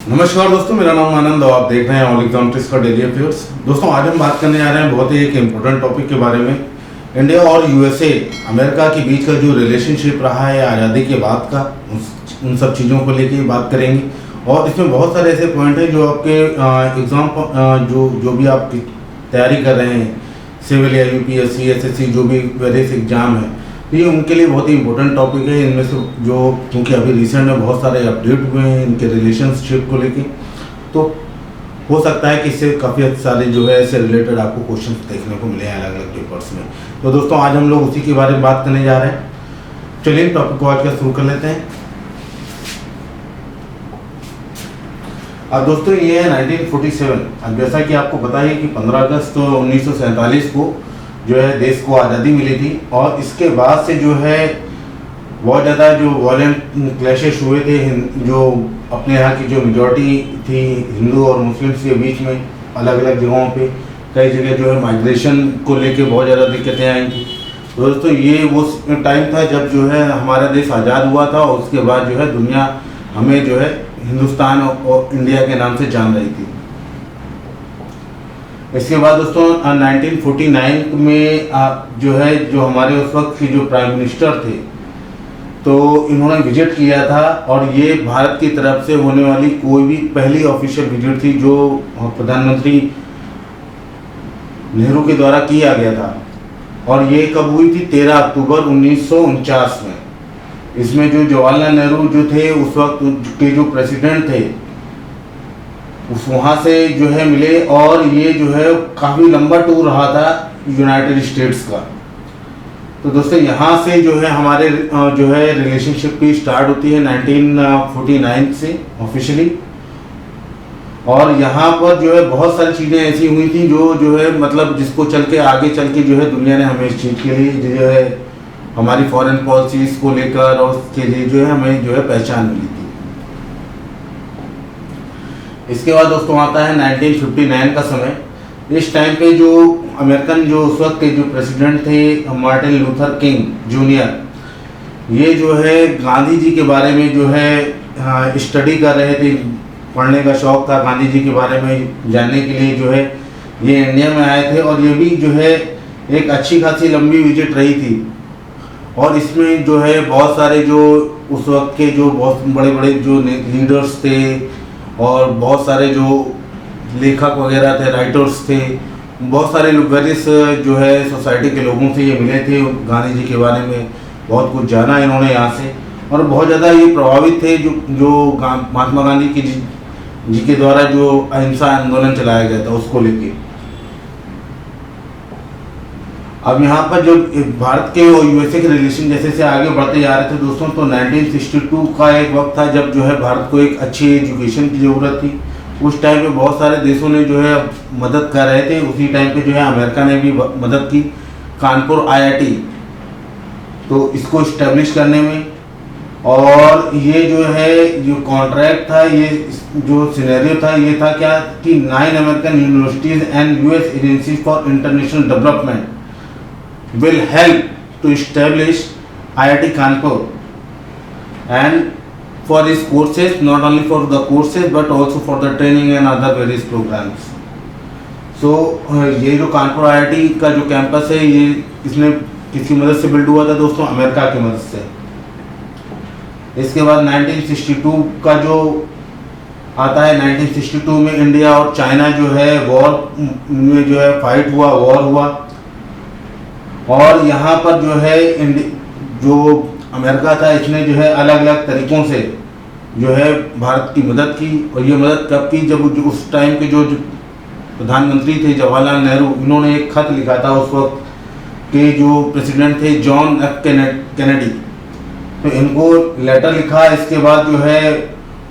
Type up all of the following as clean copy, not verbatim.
नमस्कार दोस्तों, मेरा नाम आनंद और आप देख रहे हैं ऑल एग्जाम टिप्स का डेली अफेयर्स। दोस्तों, आज हम बात करने जा रहे हैं बहुत ही एक इम्पोर्टेंट टॉपिक के बारे में। इंडिया और यूएसए अमेरिका के बीच का जो रिलेशनशिप रहा है आज़ादी के बाद का, उन सब चीज़ों को लेके बात करेंगे। और इसमें बहुत सारे ऐसे पॉइंट हैं जो आपके एग्ज़ाम जो भी आप तैयारी कर रहे हैं, सिविल या यूपीएससी, एसएससी, जो भी वेरियस एग्जाम है, तो ये उनके लिए बहुत ही इंपॉर्टेंट टॉपिक है। इनमें से जो क्योंकि अभी रिसेंट में बहुत सारे अपडेट हुए हैं इनके रिलेशनशिप को लेके, तो हो सकता है कि इससे काफ़ी सारे जो है इससे रिलेटेड आपको क्वेश्चन देखने को मिले हैं अलग अलग पेपर्स में। तो दोस्तों, आज हम लोग उसी के बारे में बात करने जा रहे हैं। चलिए टॉपिक को आज का शुरू कर लेते हैं। अब दोस्तों, ये है 1947। अब जैसा कि आपको पता है कि 15 अगस्त 1947 को जो है देश को आज़ादी मिली थी। और इसके बाद से जो है बहुत ज़्यादा जो वॉयलेंट क्लैशेस हुए थे, जो अपने यहाँ की जो मेजॉरिटी थी हिंदू और मुस्लिम्स के बीच में, अलग अलग जगहों पे कई जगह जो है माइग्रेशन को लेके बहुत ज़्यादा दिक्कतें आई थी। तो दोस्तों, ये वो टाइम था जब जो है हमारा देश आज़ाद हुआ था और उसके बाद जो है दुनिया हमें जो है हिंदुस्तान और इंडिया के नाम से जान रही थी। इसके बाद दोस्तों 1949 में जो है जो हमारे उस वक्त के जो प्राइम मिनिस्टर थे, तो इन्होंने विजिट किया था। और ये भारत की तरफ से होने वाली कोई भी पहली ऑफिशियल विजिट थी जो प्रधानमंत्री नेहरू के द्वारा किया गया था। और ये कब हुई थी? 13 अक्टूबर 1949 में। इसमें जो जवाहरलाल नेहरू जो थे उस वक्त के जो प्रेसिडेंट थे, उस वहाँ से जो है मिले। और ये जो है काफ़ी लंबा टूर रहा था यूनाइटेड स्टेट्स का। तो दोस्तों, यहाँ से जो है हमारे जो है रिलेशनशिप की स्टार्ट होती है 1949 से ऑफिशियली। और यहाँ पर जो है बहुत सारी चीज़ें ऐसी हुई थी जो है मतलब जिसको चल के आगे चल के जो है दुनिया ने हमें इस चीज़ के लिए जो है हमारी फॉरेन पॉलिसीज को लेकर और उसके लिए जो है हमें जो है पहचान मिली थी। इसके बाद दोस्तों आता है 1959 का समय। इस टाइम पे जो अमेरिकन जो उस वक्त के जो प्रेसिडेंट थे मार्टिन लूथर किंग जूनियर, ये जो है गांधी जी के बारे में जो है स्टडी कर रहे थे। पढ़ने का शौक था गांधी जी के बारे में जानने के लिए जो है ये इंडिया में आए थे। और ये भी जो है एक अच्छी खासी लंबी विजिट रही थी। और इसमें जो है बहुत सारे जो उस वक्त के जो बहुत बड़े बड़े जो लीडर्स थे और बहुत सारे जो लेखक वगैरह थे, राइटर्स थे, बहुत सारे लोग वेरियस जो है सोसाइटी के लोगों से ये मिले थे। गांधी जी के बारे में बहुत कुछ जाना इन्होंने यहाँ से। और बहुत ज़्यादा ये प्रभावित थे जो महात्मा गांधी की जी के द्वारा जो अहिंसा आंदोलन चलाया गया था उसको लेके। अब यहाँ पर जो भारत के और यूएसए के रिलेशन जैसे से आगे बढ़ते जा रहे थे दोस्तों, तो 1962 का एक वक्त था जब जो है भारत को एक अच्छी एजुकेशन की ज़रूरत थी। उस टाइम पे बहुत सारे देशों ने जो है मदद कर रहे थे। उसी टाइम पे जो है अमेरिका ने भी मदद की कानपुर IIT तो इसको इस्टेब्लिश करने में। और ये जो है जो कॉन्ट्रैक्ट था, ये जो सिनेरियो था, ये था क्या कि 9 American universities and US agency for international development will help to establish IIT Kanpur and for its courses, not only for the courses but also for the training and other various programs. So ये जो Kanpur IIT का जो campus है, ये इसने किसकी मदद से बिल्ड हुआ था दोस्तों? अमेरिका की मदद से। इसके बाद 1962 का जो आता है, 1962 में इंडिया और चाइना जो है वॉर में जो है फाइट हुआ, वॉर हुआ। और यहाँ पर जो है जो अमेरिका था इसने जो है अलग अलग तरीक़ों से जो है भारत की मदद की। और ये मदद कब की? जब उस टाइम के जो प्रधानमंत्री थे जवाहरलाल नेहरू, इन्होंने एक खत लिखा था उस वक्त के जो प्रेसिडेंट थे जॉन F कैनेडी, तो इनको लेटर लिखा। इसके बाद जो है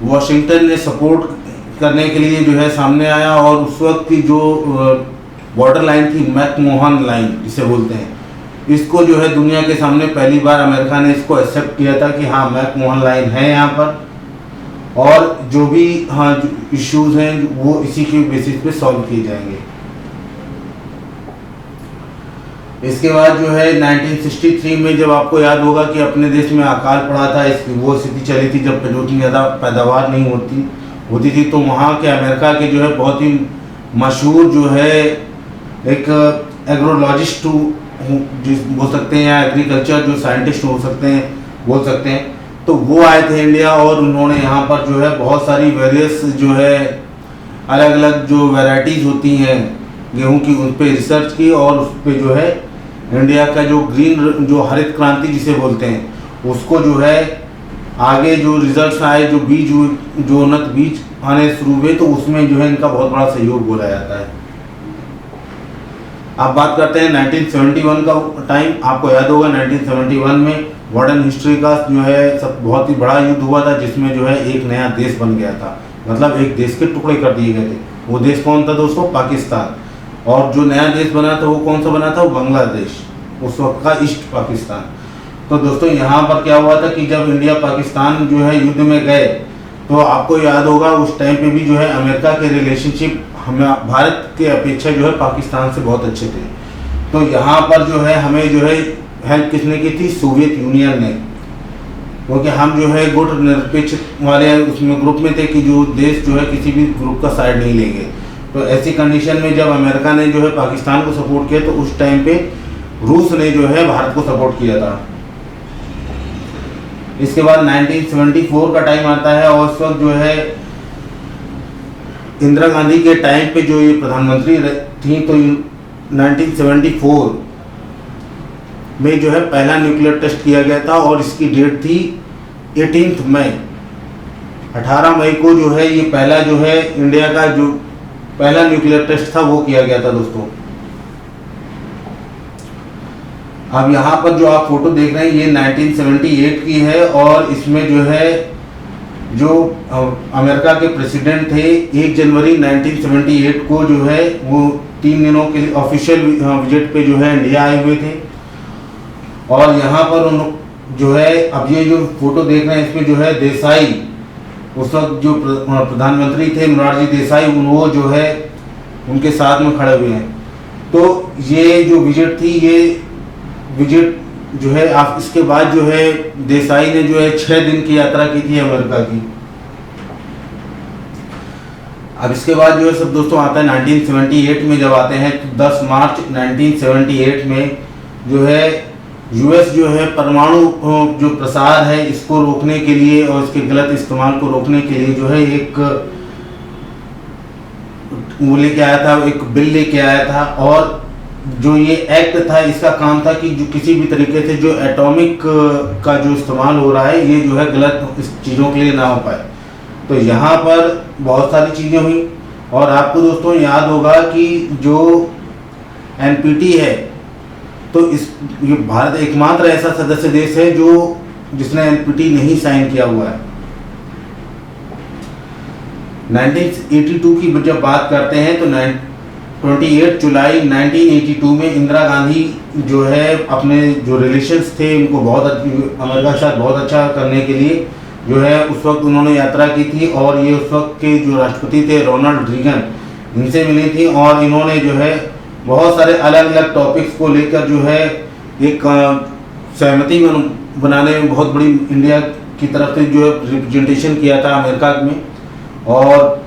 वाशिंगटन ने सपोर्ट करने के लिए जो है सामने आया। और उस वक्त की जो बॉर्डर लाइन थी, मैकमोहन लाइन जिसे बोलते हैं, इसको जो है दुनिया के सामने पहली बार अमेरिका ने इसको एक्सेप्ट किया था कि हाँ मैकमोहन लाइन है यहाँ पर। और जो भी इश्यूज हैं वो इसी के बेसिस पे सॉल्व किए जाएंगे। इसके बाद जो है 1963 में जब आपको याद होगा कि अपने देश में अकाल पड़ा था, वो स्थिति चली थी जब उतनी ज़्यादा पैदावार नहीं होती। होती थी। तो वहाँ के अमेरिका के जो है बहुत ही मशहूर जो है एक एग्रोलॉजिस्ट बोल सकते हैं या एग्रीकल्चर जो साइंटिस्ट हो सकते हैं बोल सकते हैं, तो वो आए थे इंडिया और उन्होंने यहाँ पर जो है बहुत सारी वेरियस जो है अलग अलग जो वैरायटीज़ होती हैं गेहूं की उन पर रिसर्च की और उस पर जो है इंडिया का जो ग्रीन जो हरित क्रांति जिसे बोलते हैं उसको जो है आगे जो रिजल्ट्स आए, जो बीज जो उन्नत बीज आने शुरू हुए, तो उसमें जो है इनका बहुत बड़ा सहयोग बोला जाता है। आप बात करते हैं 1971 का टाइम, आपको याद होगा 1971 में मॉडर्न हिस्ट्री का जो है सब बहुत ही बड़ा युद्ध हुआ था जिसमें जो है एक नया देश बन गया था, मतलब एक देश के टुकड़े कर दिए गए थे। वो देश कौन था दोस्तों? पाकिस्तान। और जो नया देश बना था वो कौन सा बना था? वो बांग्लादेश, उस वक्त का ईस्ट पाकिस्तान। तो दोस्तों यहाँ पर क्या हुआ था कि जब इंडिया पाकिस्तान जो है युद्ध में गए तो आपको याद होगा उस टाइम पे भी जो है अमेरिका के रिलेशनशिप हमें भारत के अपेक्षा जो है पाकिस्तान से बहुत अच्छे थे। तो यहाँ पर जो है हमें जो है हेल्प किसने की थी? सोवियत यूनियन ने, क्योंकि हम जो है गुट निरपेक्ष वाले उसमें ग्रुप में थे कि जो देश जो है किसी भी ग्रुप का साइड नहीं लेंगे। तो ऐसी कंडीशन में जब अमेरिका ने जो है पाकिस्तान को सपोर्ट किया तो उस टाइम पे रूस ने जो है भारत को सपोर्ट किया था। इसके बाद 1974 का टाइम आता है और उस वक्त जो है इंदिरा गांधी के टाइम पे जो ये प्रधानमंत्री थी, तो 1974 में जो है पहला न्यूक्लियर टेस्ट किया गया था और इसकी डेट थी 18 मई। 18 मई को जो है ये पहला जो है इंडिया का जो पहला न्यूक्लियर टेस्ट था वो किया गया था दोस्तों। अब यहाँ पर जो आप फोटो देख रहे हैं ये 1978 की है और इसमें जो है जो अमेरिका के प्रेसिडेंट थे 1 जनवरी 1978 को जो है वो 3 दिनों के ऑफिशियल विजिट पे जो है इंडिया आए हुए थे। और यहाँ पर उन जो है अब ये जो फोटो देख रहे हैं इसमें जो है देसाई, उस वक्त जो प्रधानमंत्री थे मोरारजी देसाई, वो जो है उनके साथ में खड़े हुए हैं। तो ये जो विजिट थी ये विजिट जो है आप इसके बाद जो है देसाई ने जो है 6 दिन की यात्रा की थी अमेरिका की। अब इसके बाद जो है सब दोस्तों आता है 1978 में जब आते हैं तो 10 मार्च 1978 में जो है यूएस जो है परमाणु जो प्रसार है इसको रोकने के लिए और इसके गलत इस्तेमाल को रोकने के लिए जो है एक वो लेके आया था, एक बिल लेके आया था। और जो ये एक्ट था इसका काम था कि जो किसी भी तरीके से जो एटॉमिक का जो इस्तेमाल हो रहा है ये जो है गलत इस चीज़ों के लिए ना हो पाए। तो यहाँ पर बहुत सारी चीज़ें हुई और आपको दोस्तों याद होगा कि जो एनपीटी है तो इस ये भारत एकमात्र ऐसा सदस्य देश है जो जिसने एनपीटी नहीं साइन किया हुआ है। 1982 की जब बात करते हैं तो 28 जुलाई 1982 में इंदिरा गांधी जो है अपने जो रिलेशंस थे उनको अमेरिका के साथ बहुत अच्छा करने के लिए जो है उस वक्त उन्होंने यात्रा की थी और ये उस वक्त के जो राष्ट्रपति थे रोनाल्ड रीगन, इनसे मिली थी और इन्होंने जो है बहुत सारे अलग अलग टॉपिक्स को लेकर जो है एक सहमति बनाने में बहुत बड़ी इंडिया की तरफ से जो है रिप्रेजेंटेशन किया था अमेरिका में और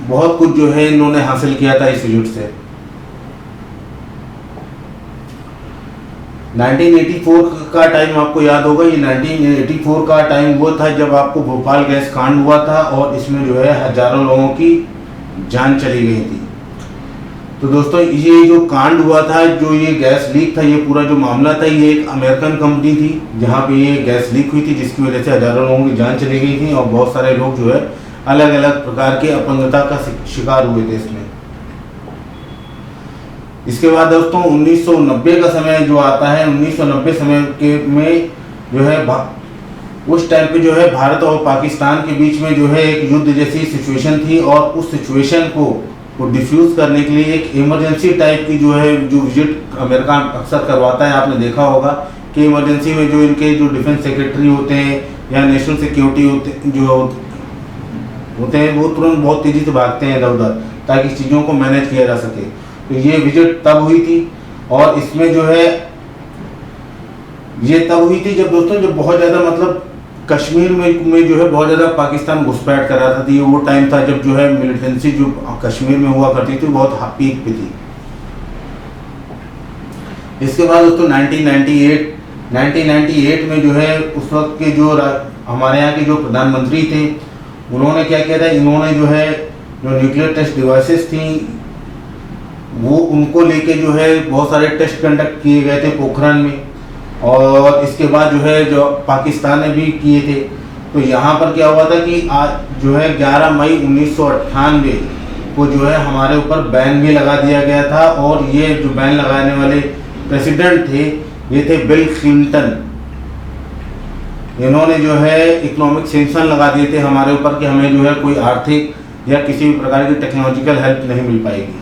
बहुत कुछ जो है इन्होंने हासिल किया था इस विजिट से। 1984 का टाइम आपको याद होगा, ये 1984 का टाइम वो था जब आपको भोपाल गैस कांड हुआ था और इसमें जो है हजारों लोगों की जान चली गई थी। तो दोस्तों ये जो कांड हुआ था, जो ये गैस लीक था, ये पूरा जो मामला था ये एक अमेरिकन कंपनी थी जहाँ पे ये गैस लीक हुई थी जिसकी वजह से हजारों लोगों की जान चली गई थी और बहुत सारे लोग जो है अलग अलग प्रकार के अपंगता का शिकार हुए थे इसमें। इसके बाद दोस्तों 1990 का समय जो आता है, 1990 समय के में जो है उस टाइम पे जो है भारत और पाकिस्तान के बीच में जो है एक युद्ध जैसी सिचुएशन थी और उस सिचुएशन को डिफ्यूज करने के लिए एक इमरजेंसी टाइप की जो है जो विजिट अमेरिका अक्सर करवाता है। आपने देखा होगा कि इमरजेंसी में जो इनके जो डिफेंस सेक्रेटरी होते हैं या नेशनल सिक्योरिटी जो होते हैं वो तुरंत बहुत तेज़ी से भागते हैं इधर उधर ताकि चीज़ों को मैनेज किया जा सके। तो ये विजिट तब हुई थी और इसमें जो है ये तब हुई थी जब दोस्तों जब बहुत ज़्यादा मतलब कश्मीर में जो है बहुत ज़्यादा पाकिस्तान घुसपैठ कर रहा था। तो ये वो टाइम था जब जो है मिलिटेंसी जो कश्मीर में हुआ करती थी बहुत पीक पे थी। इसके बाद दोस्तों 1998 में जो है उस वक्त के जो हमारे यहाँ के जो प्रधानमंत्री थे उन्होंने क्या किया था, इन्होंने जो है जो न्यूक्लियर टेस्ट डिवाइसेस थी वो उनको लेके जो है बहुत सारे टेस्ट कंडक्ट किए गए थे पोखरण में, और इसके बाद जो है जो पाकिस्तान ने भी किए थे। तो यहाँ पर क्या हुआ था कि आज जो है 11 मई 1998 को जो है हमारे ऊपर बैन भी लगा दिया गया था, और ये जो बैन लगाने वाले प्रेसिडेंट थे ये थे बिल क्लिंटन। इन्होंने जो है इकोनॉमिक सैंक्शन लगा दिए थे हमारे ऊपर कि हमें जो है कोई आर्थिक या किसी भी प्रकार की टेक्नोलॉजिकल हेल्प नहीं मिल पाएगी।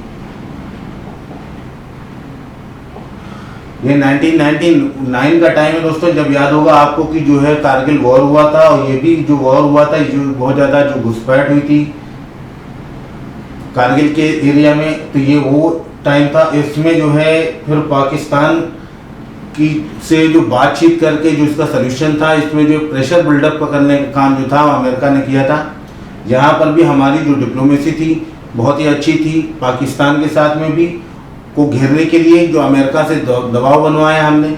ये 1999 का टाइम है दोस्तों, जब याद होगा आपको कि जो है कारगिल वॉर हुआ था, और ये भी जो वॉर हुआ था जो बहुत ज़्यादा जो घुसपैठ हुई थी कारगिल के एरिया में, तो ये वो टाइम था। इसमें जो है फिर पाकिस्तान की से जो बातचीत करके जो इसका सलूशन था, इसमें जो प्रेशर बिल्डअप करने का काम जो था अमेरिका ने किया था। यहाँ पर भी हमारी जो डिप्लोमेसी थी बहुत ही अच्छी थी, पाकिस्तान के साथ में भी को घेरने के लिए जो अमेरिका से दबाव बनवाया हमने,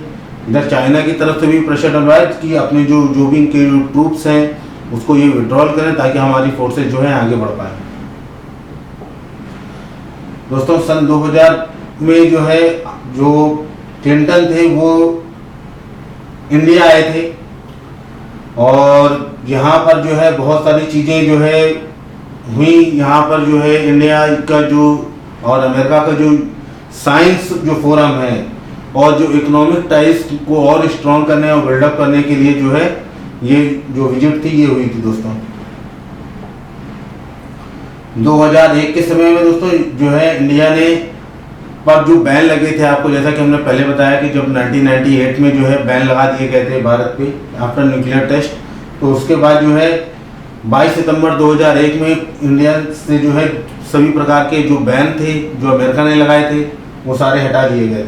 इधर चाइना की तरफ से भी प्रेशर डलवाया कि अपने जो भी इनके ट्रूप्स हैं उसको ये विड्रॉल करें ताकि हमारी फोर्सेज जो है आगे बढ़ पाए। दोस्तों सन 2000 में जो है जो क्लिंटन थे वो इंडिया आए थे, और यहाँ पर जो है बहुत सारी चीज़ें जो है हुई। यहाँ पर जो है इंडिया का जो और अमेरिका का जो साइंस जो फोरम है और जो इकोनॉमिक टाइज को और स्ट्रॉन्ग करने और बिल्डअप करने के लिए जो है ये जो विजिट थी ये हुई थी दोस्तों। 2001 के समय में दोस्तों जो है इंडिया ने पर जो बैन लगे थे, आपको जैसा कि हमने पहले बताया कि जब 1998 में जो है बैन लगा दिए गए थे भारत पे आफ्टर न्यूक्लियर टेस्ट, तो उसके बाद जो है 22 सितंबर 2001 में इंडिया से जो है सभी प्रकार के जो बैन थे जो अमेरिका ने लगाए थे वो सारे हटा दिए गए थे।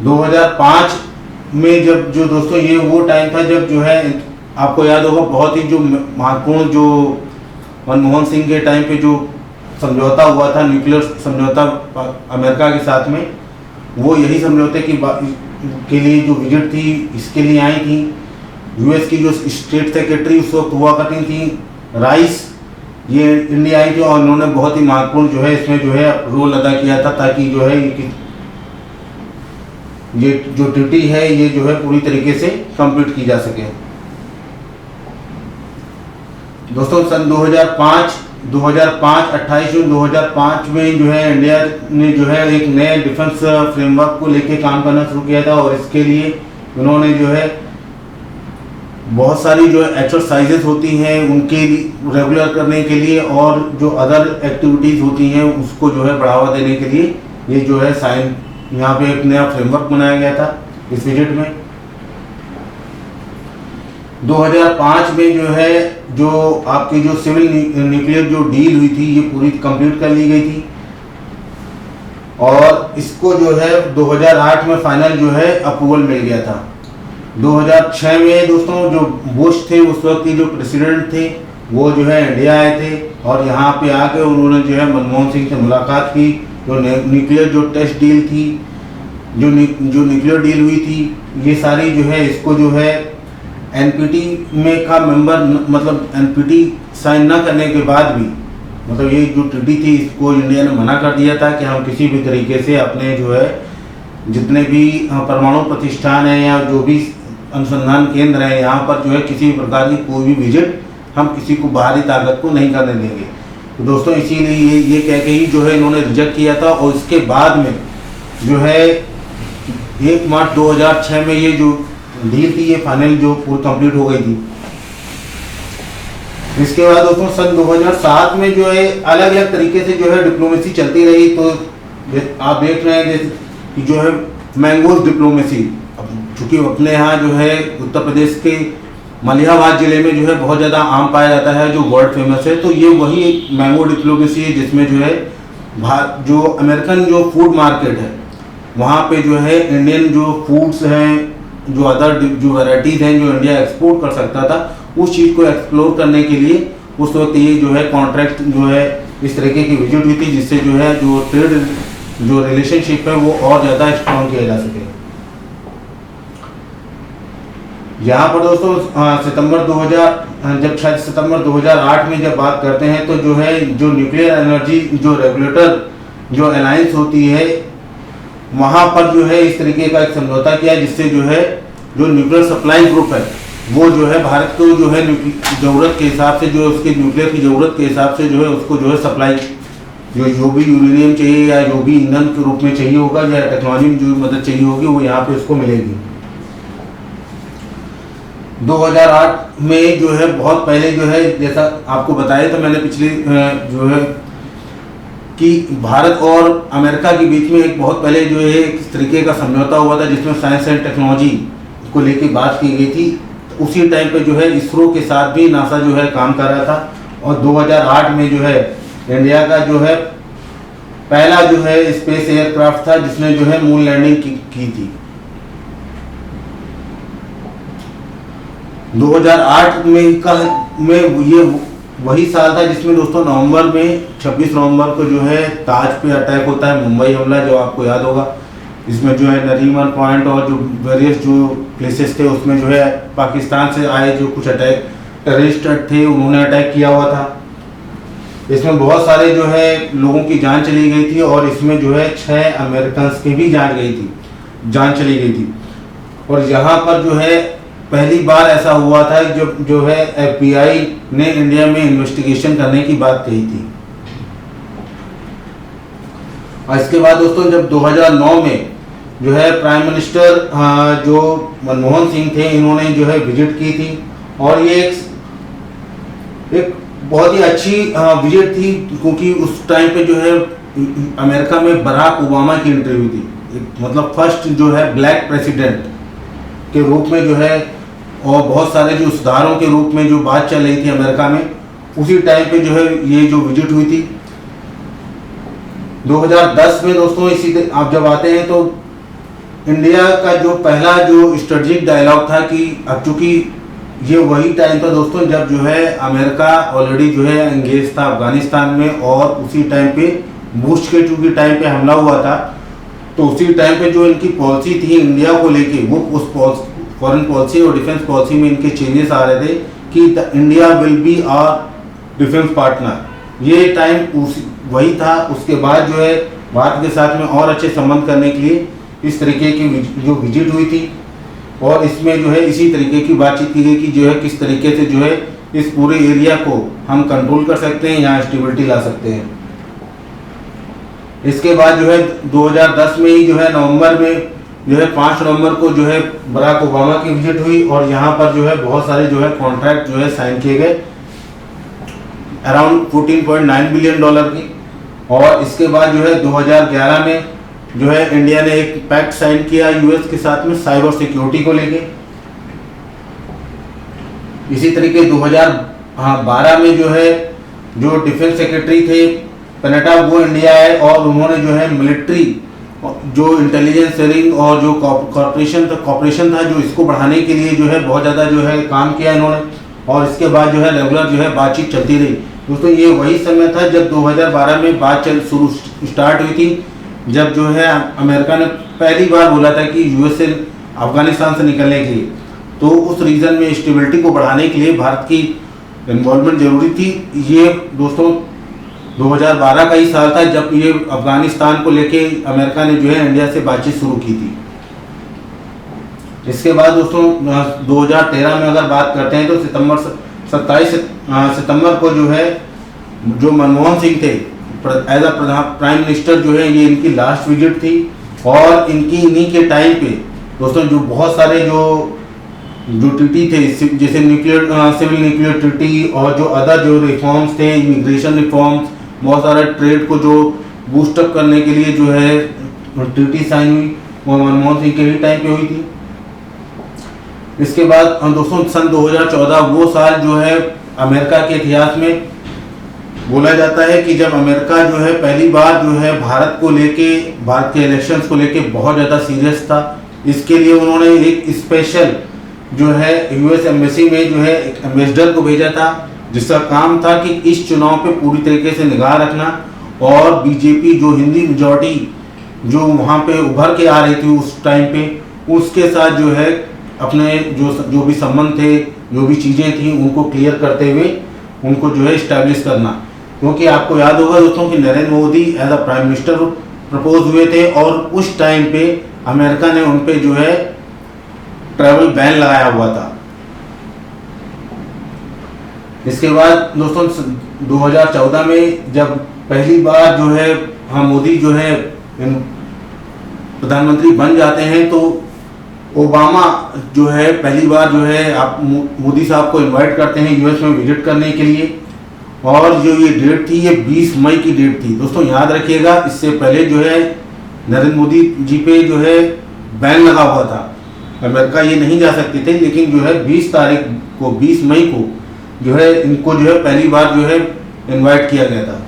2005 में जब जो दोस्तों ये वो टाइम था जब जो है आपको याद होगा बहुत ही जो महत्वपूर्ण जो मनमोहन सिंह के टाइम पे जो समझौता हुआ था, न्यूक्लियर समझौता अमेरिका के साथ में, वो यही समझौते के लिए जो विजिट थी इसके लिए आई थी। यूएस की जो स्टेट सेक्रेटरी उस वक्त हुआ करती थी राइस, ये इंडिया आई थी और उन्होंने बहुत ही महत्वपूर्ण जो है इसमें जो है रोल अदा किया था ताकि जो है ये जो ट्रीटी है ये जो है पूरी तरीके से कंप्लीट की जा सके। दोस्तों सन 2005 28 जून 2005 में जो है इंडिया ने जो है एक नए डिफेंस फ्रेमवर्क को लेके काम करना शुरू किया था, और इसके लिए उन्होंने जो है बहुत सारी जो एक्सरसाइजेस होती हैं उनके रेगुलर करने के लिए और जो अदर एक्टिविटीज़ होती हैं उसको जो है बढ़ावा देने के लिए ये जो है साइन यहाँ पे एक नया फ्रेमवर्क बनाया गया था इस विजिट में। 2005 में जो है जो आपकी जो सिविल न्यूक्लियर जो डील हुई थी ये पूरी कंप्लीट कर ली गई थी, और इसको जो है 2008 में फाइनल जो है अप्रूवल मिल गया था। 2006 में दोस्तों जो बुश थे उस वक्त के जो प्रेसिडेंट थे वो जो है इंडिया आए थे, और यहाँ पे आके उन्होंने जो है मनमोहन सिंह से मुलाकात की। जो न्यूक्लियर जो टेस्ट डील थी जो न्यूक्लियर डील हुई थी ये सारी जो है इसको जो है एनपीटी में का मेंबर मतलब एनपीटी साइन न करने के बाद भी मतलब ये जो ट्रीटी थी इसको इंडिया ने मना कर दिया था कि हम किसी भी तरीके से अपने जो है जितने भी परमाणु प्रतिष्ठान हैं या जो भी अनुसंधान केंद्र हैं यहाँ पर जो है किसी भी प्रकार की कोई भी विजिट हम किसी को बाहरी ताकत को नहीं करने देंगे। तो दोस्तों इसीलिए ये कह के ही जो है इन्होंने रिजेक्ट किया था, और इसके बाद में जो है 1 मार्च 2006 में ये जो डील थी ये फाइनल जो पूरी कंप्लीट हो गई थी। इसके बाद दोस्तों सन 2007 में जो है अलग अलग तरीके से जो है डिप्लोमेसी चलती रही। तो आप देख रहे हैं जैसे कि जो है मैंगोज डिप्लोमेसी, चूँकि अपने यहाँ जो है उत्तर प्रदेश के मलिहाबाद ज़िले में जो है बहुत ज़्यादा आम पाया जाता है जो वर्ल्ड फेमस है, तो ये वही एक मैंगो डिप्लोमेसी है जिसमें जो है जो अमेरिकन जो फूड मार्केट है वहाँ पे जो है इंडियन जो फूड्स हैं जो अदर जो वैराइटीज़ हैं जो इंडिया एक्सपोर्ट कर सकता था, उस चीज़ को एक्सप्लोर करने के लिए उस वक्त ये जो है कॉन्ट्रैक्ट जो है इस तरीके की विजिट हुई थी, जिससे जो है जो ट्रेड जो रिलेशनशिप है वो और ज़्यादा स्ट्रॉन्ग किया जा सके। यहाँ पर दोस्तों सितंबर 2008 में जब बात करते हैं तो जो है जो न्यूक्लियर एनर्जी जो रेगुलेटर जो अलायंस होती है, वहाँ पर जो है इस तरीके का एक समझौता किया, जिससे जो है जो न्यूक्लियर सप्लाई ग्रुप है वो जो है भारत को जो है ज़रूरत के हिसाब से, जो उसके न्यूक्लियर की ज़रूरत के हिसाब से जो है उसको जो है सप्लाई जो भी यूरेनियम चाहिए या जो भी ईंधन के रूप में चाहिए होगा या टेक्नोलॉजी में जो मदद चाहिए होगी वो यहाँ पे उसको मिलेगी। 2008 में जो है बहुत पहले जो है जैसा आपको बताया था मैंने पिछले जो है कि भारत और अमेरिका के बीच में एक बहुत पहले जो है इस तरीके का समझौता हुआ था, जिसमें साइंस एंड टेक्नोलॉजी को लेके बात की गई थी। उसी टाइम पे जो है इसरो के साथ भी नासा जो है काम कर रहा था, और 2008 में जो है इंडिया का जो है पहला जो है स्पेस एयरक्राफ्ट था जिसने जो है मून लैंडिंग की थी। 2008 में ये वही साल था जिसमें दोस्तों नवंबर में 26 नवंबर को जो है ताज पे अटैक होता है, मुंबई हमला, जो आपको याद होगा। इसमें जो है नरीमन पॉइंट और जो वेरियस जो प्लेसेस थे उसमें जो है पाकिस्तान से आए जो कुछ टेररिस्ट थे उन्होंने अटैक किया हुआ था। इसमें बहुत सारे जो है लोगों की जान चली गई थी, और इसमें जो है 6 अमेरिकन की भी जान चली गई थी। और यहाँ पर जो है पहली बार ऐसा हुआ था जब जो है FBI ने इंडिया में इन्वेस्टिगेशन करने की बात कही थी। और इसके बाद दोस्तों जब 2009 में जो है प्राइम मिनिस्टर जो मनमोहन सिंह थे, इन्होंने जो है विजिट की थी, और ये एक बहुत ही अच्छी विजिट थी, क्योंकि उस टाइम पे जो है अमेरिका में बराक ओबामा की एंट्री हुई थी, मतलब फर्स्ट जो है ब्लैक प्रेसिडेंट के रूप में जो है, और बहुत सारे जो सुधारों के रूप में जो बात चल रही थी अमेरिका में, उसी टाइम पे जो है ये जो विजिट हुई थी। 2010 में दोस्तों इसी आप जब आते हैं तो इंडिया का जो पहला जो स्ट्रेटेजिक डायलॉग था कि अब चूंकि ये वही टाइम था दोस्तों जब जो है अमेरिका ऑलरेडी जो है एंगेज था अफगानिस्तान में, और उसी टाइम पे बुश के चूंकि टाइम पे हमला हुआ था, तो उसी टाइम पे जो इनकी पॉलिसी थी इंडिया को लेके, वो उस फॉरेन पॉलिसी और डिफेंस पॉलिसी में इनके चेंजेस आ रहे थे कि India will be our defence partner. ये टाइम वही था। उसके बाद जो है भारत के साथ में और अच्छे संबंध करने के लिए इस तरीके की जो विजिट हुई थी, और इसमें जो है इसी तरीके की बातचीत की गई कि जो है किस तरीके से जो है इस पूरे एरिया को हम कंट्रोल कर सकते हैं, यहाँ स्टेबिलिटी ला सकते हैं। इसके बाद जो है 2010 में ही जो है नवंबर में जो है 5 नवंबर को जो है बराक ओबामा की विजिट हुई, और यहाँ पर जो है बहुत सारे जो है कॉन्ट्रैक्ट जो है साइन किए गए अराउंड $14.9 बिलियन की। और इसके बाद जो है 2011 में जो है इंडिया ने एक पैक्ट साइन किया US के साथ में साइबर सिक्योरिटी को लेके। इसी तरीके 2012 में जो है जो डिफेंस सेक्रेटरी थे पेनेटा, वो इंडिया आए, और उन्होंने जो है मिलिट्री जो इंटेलिजेंस शेयरिंग और जो कॉपरेशन था जो इसको बढ़ाने के लिए जो है बहुत ज़्यादा जो है काम किया इन्होंने। और इसके बाद जो है रेगुलर जो है बातचीत चलती रही दोस्तों। ये वही समय था जब 2012 में बात स्टार्ट हुई थी, जब जो है अमेरिका ने पहली बार बोला था कि US से अफगानिस्तान से निकलने के लिए, तो उस रीजन में स्टेबिलिटी को बढ़ाने के लिए भारत की इन्वॉल्वमेंट जरूरी थी। ये दोस्तों 2012 का ही साल था जब ये अफगानिस्तान को लेके अमेरिका ने जो है इंडिया से बातचीत शुरू की थी। इसके बाद दोस्तों 2013 में अगर बात करते हैं तो 27 सितंबर को जो है जो मनमोहन सिंह थे एज अ प्राइम मिनिस्टर, जो है ये इनकी लास्ट विजिट थी। और इनकी इन्हीं के टाइम पे दोस्तों जो बहुत सारे जो ट्रीटी थे, जैसे सिविल न्यूक्लियर ट्रीटी और जो अदर जो रिफॉर्म्स थे, इमिग्रेशन रिफॉर्म्स, बहुत सारे ट्रेड को जो बूस्टअप करने के लिए जो है ट्रीटी साइन हुई, वो मनमोहन सिंह के ही टाइम पे हुई थी। इसके बाद दोस्तों सन 2014 वो साल जो है अमेरिका के इतिहास में बोला जाता है कि जब अमेरिका जो है पहली बार जो है भारत के इलेक्शंस को लेके बहुत ज़्यादा सीरियस था। इसके लिए उन्होंने एक स्पेशल जो है यूएस एम्बेसी में जो है एक एम्बेसडर को भेजा था, जिसका काम था कि इस चुनाव पे पूरी तरीके से निगाह रखना और बीजेपी जो हिंदी मेजॉरिटी जो वहाँ पे उभर के आ रही थी उस टाइम पे, उसके साथ जो है अपने जो भी संबंध थे, जो भी चीज़ें थी, उनको क्लियर करते हुए उनको जो है इस्टेब्लिश करना। क्योंकि आपको याद होगा दोस्तों कि Narendra Modi as a prime minister propose हुए थे और उस टाइम पे अमेरिका ने उन पे जो है ट्रैवल बैन लगाया हुआ था। इसके बाद दोस्तों 2014 में जब पहली बार जो है मोदी जो है प्रधानमंत्री बन जाते हैं, तो ओबामा जो है पहली बार जो है आप मोदी साहब को इनवाइट करते हैं यूएस में विजिट करने के लिए। और जो ये डेट थी, ये 20 मई की डेट थी दोस्तों, याद रखिएगा। इससे पहले जो है नरेंद्र मोदी जी पे जो है बैन लगा हुआ था, अमेरिका ये नहीं जा सकते थे, लेकिन जो है 20 तारीख को 20 मई को जो है इनको जो है पहली बार जो है इनवाइट किया गया था।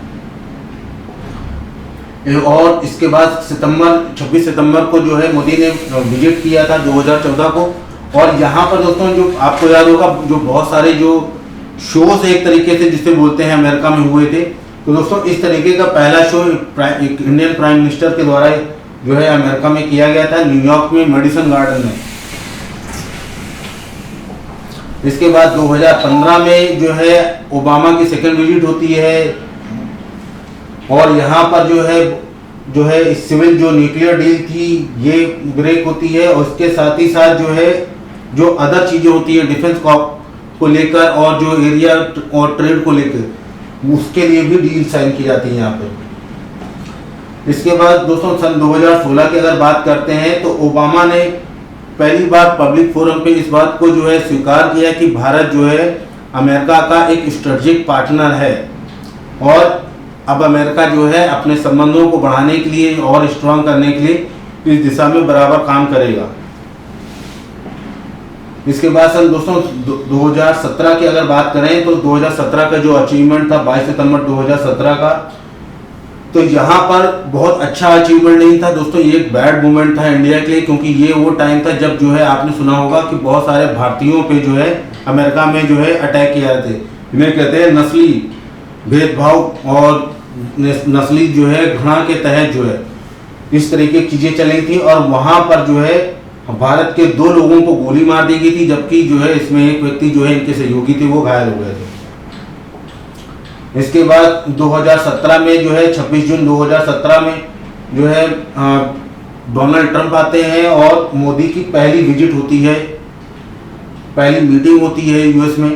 और इसके बाद 26 सितंबर को जो है मोदी ने विजिट किया था 2014 को। और यहाँ पर दोस्तों जो आपको याद होगा, जो बहुत सारे जो शोज एक तरीके से जिसे बोलते हैं अमेरिका में हुए थे, तो दोस्तों इस तरीके का पहला शो एक इंडियन प्राइम मिनिस्टर के द्वारा जो है अमेरिका में किया गया था, न्यूयॉर्क में मेडिसन गार्डन में। इसके बाद 2015 में जो है ओबामा की सेकंड विजिट होती है और यहाँ पर जो है सिविल जो न्यूक्लियर डील थी ये ब्रेक होती है। और उसके साथ ही साथ जो है जो अदर चीज़ें होती है डिफेंस को लेकर और जो एरिया और ट्रेड को लेकर, उसके लिए भी डील साइन की जाती है यहाँ पे। इसके बाद दोस्तों सन 2016 की अगर बात करते हैं, तो ओबामा ने पहली बार पब्लिक फोरम पे इस बात को जो है स्वीकार किया कि भारत जो है अमेरिका का एक स्ट्रेटेजिक पार्टनर है और अब अमेरिका जो है अपने संबंधों को बढ़ाने के लिए और स्ट्रांग करने के लिए इस दिशा में बराबर काम करेगा। इसके बाद सन दोस्तों 2017 की अगर बात करें, तो 2017 का जो अचीवमेंट था 22 सितंबर 2017 का, तो यहाँ पर बहुत अच्छा अचीवमेंट नहीं था दोस्तों, ये एक बैड मोमेंट था इंडिया के लिए। क्योंकि ये वो टाइम था जब जो है आपने सुना होगा कि बहुत सारे भारतीयों पे जो है अमेरिका में जो है अटैक किए जाते, इन्हें कहते हैं नस्ली भेदभाव और नस्ली जो है घृणा के तहत जो है इस तरीके की चीजें चली थी। और वहां पर जो है भारत के 2 लोगों को गोली मार दी गई थी, जबकि जो है इसमें एक व्यक्ति जो है इनके सहयोगी थे वो घायल हो गए थे। इसके बाद 2017 में जो है 26 जून 2017 में जो है डोनाल्ड ट्रंप आते हैं और मोदी की पहली विजिट होती है, पहली मीटिंग होती है यूएस में।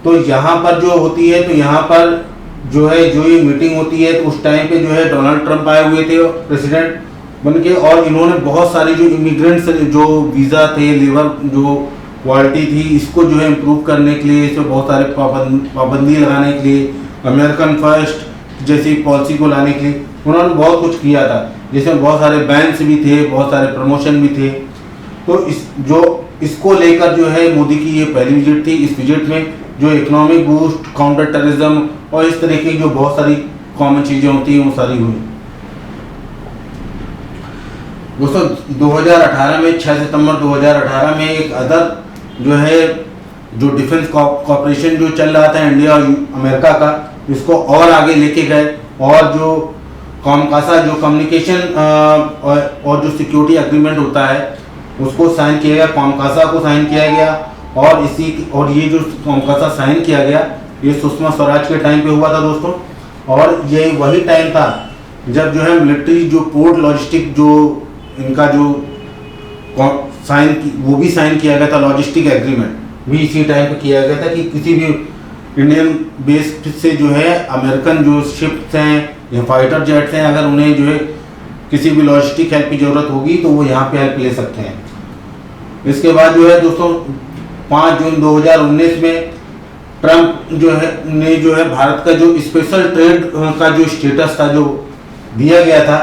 तो यहाँ पर जो होती है, तो यहाँ पर जो है जो ये मीटिंग होती है, तो उस टाइम पे जो है डोनाल्ड ट्रंप आए हुए थे प्रेसिडेंट बन के, और इन्होंने बहुत सारी जो इमिग्रेंट्स जो वीज़ा थे, लेबर जो क्वालिटी थी, इसको जो है इम्प्रूव करने के लिए, इसमें बहुत सारे पाबंदी लगाने के लिए, अमेरिकन फर्स्ट जैसी पॉलिसी को लाने के लिए उन्होंने बहुत कुछ किया था, जिसमें बहुत सारे बैन्स भी थे, बहुत सारे प्रमोशन भी थे। तो इसको लेकर जो है मोदी की ये पहली विजिट थी। इस विजिट में जो इकोनॉमिक बूस्ट, काउंटर टेररिज्म और इस तरीके की जो बहुत सारी कॉमन चीज़ें होती हैं वो सारी हुई। दोस्तों 2018 में 6 सितंबर 2018 में एक अदर जो है जो डिफेंस कॉपरेशन जो चल रहा था इंडिया और अमेरिका का, इसको और आगे लेके गए और जो कॉमकासा जो कम्युनिकेशन और जो सिक्योरिटी एग्रीमेंट होता है उसको साइन किया गया, कॉमकासा को साइन किया गया। और ये जो कॉमकासा साइन किया गया ये सुषमा स्वराज के टाइम पे हुआ था दोस्तों। और ये वही टाइम था जब जो है मिलिट्री जो पोर्ट लॉजिस्टिक जो इनका जो वो भी साइन किया गया था, लॉजिस्टिक एग्रीमेंट भी इसी टाइम पे किया गया था कि किसी भी इंडियन बेस से जो है अमेरिकन जो शिप्स हैं या फाइटर जेट्स हैं, अगर उन्हें जो है किसी भी लॉजिस्टिक हेल्प की ज़रूरत होगी तो वो यहाँ पे हेल्प ले सकते हैं। इसके बाद जो है दोस्तों 5 जून 2019 में ट्रंप जो है भारत का जो स्पेशल ट्रेड का जो स्टेटस था जो दिया गया था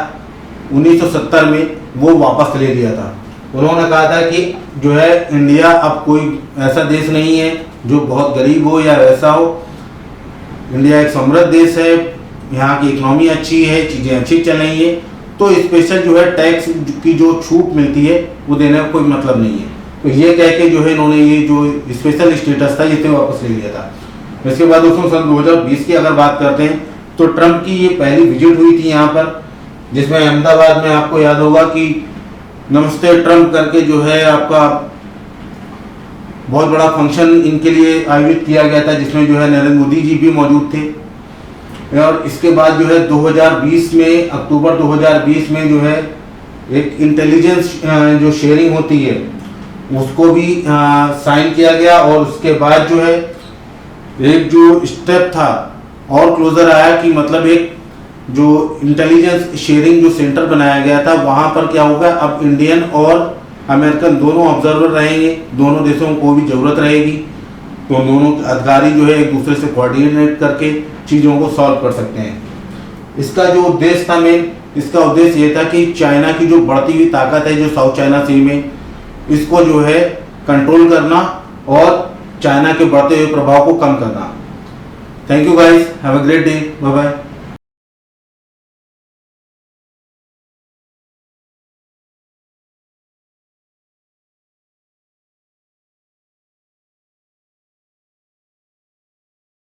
1970 में, वो वापस ले लिया था। उन्होंने कहा था कि जो है इंडिया अब कोई ऐसा देश नहीं है जो बहुत गरीब हो या वैसा हो, इंडिया एक समृद्ध देश है, यहाँ की इकोनॉमी अच्छी है, चीज़ें अच्छी चल रही है तो स्पेशल जो है टैक्स की जो छूट मिलती है वो देने का कोई मतलब नहीं है। तो ये कह के जो है इन्होंने ये जो स्पेशल स्टेटस था इसे वापस ले लिया था। इसके बाद दोस्तों सन 2020 की अगर बात करते हैं तो ट्रंप की ये पहली विजिट हुई थी यहाँ पर, जिसमें अहमदाबाद में आपको याद होगा कि नमस्ते ट्रंप करके जो है आपका बहुत बड़ा फंक्शन इनके लिए आयोजित किया गया था, जिसमें जो है नरेंद्र मोदी जी भी मौजूद थे। और इसके बाद जो है 2020 में अक्टूबर 2020 में जो है एक इंटेलिजेंस जो शेयरिंग होती है उसको भी साइन किया गया, और उसके बाद जो है एक जो स्टेप था और क्लोजर आया कि मतलब एक जो इंटेलिजेंस शेयरिंग जो सेंटर बनाया गया था वहाँ पर क्या होगा, अब इंडियन और अमेरिकन दोनों ऑब्जर्वर रहेंगे, दोनों देशों को भी ज़रूरत रहेगी, तो दोनों अधिकारी जो है एक दूसरे से कोऑर्डिनेट करके चीज़ों को सॉल्व कर सकते हैं। इसका जो उद्देश्य था इसका उद्देश्य ये था कि चाइना की जो बढ़ती हुई ताकत है जो साउथ चाइना सी में, इसको जो है कंट्रोल करना और चाइना के बढ़ते हुए प्रभाव को कम करना। Thank you guys, have a great day, bye bye.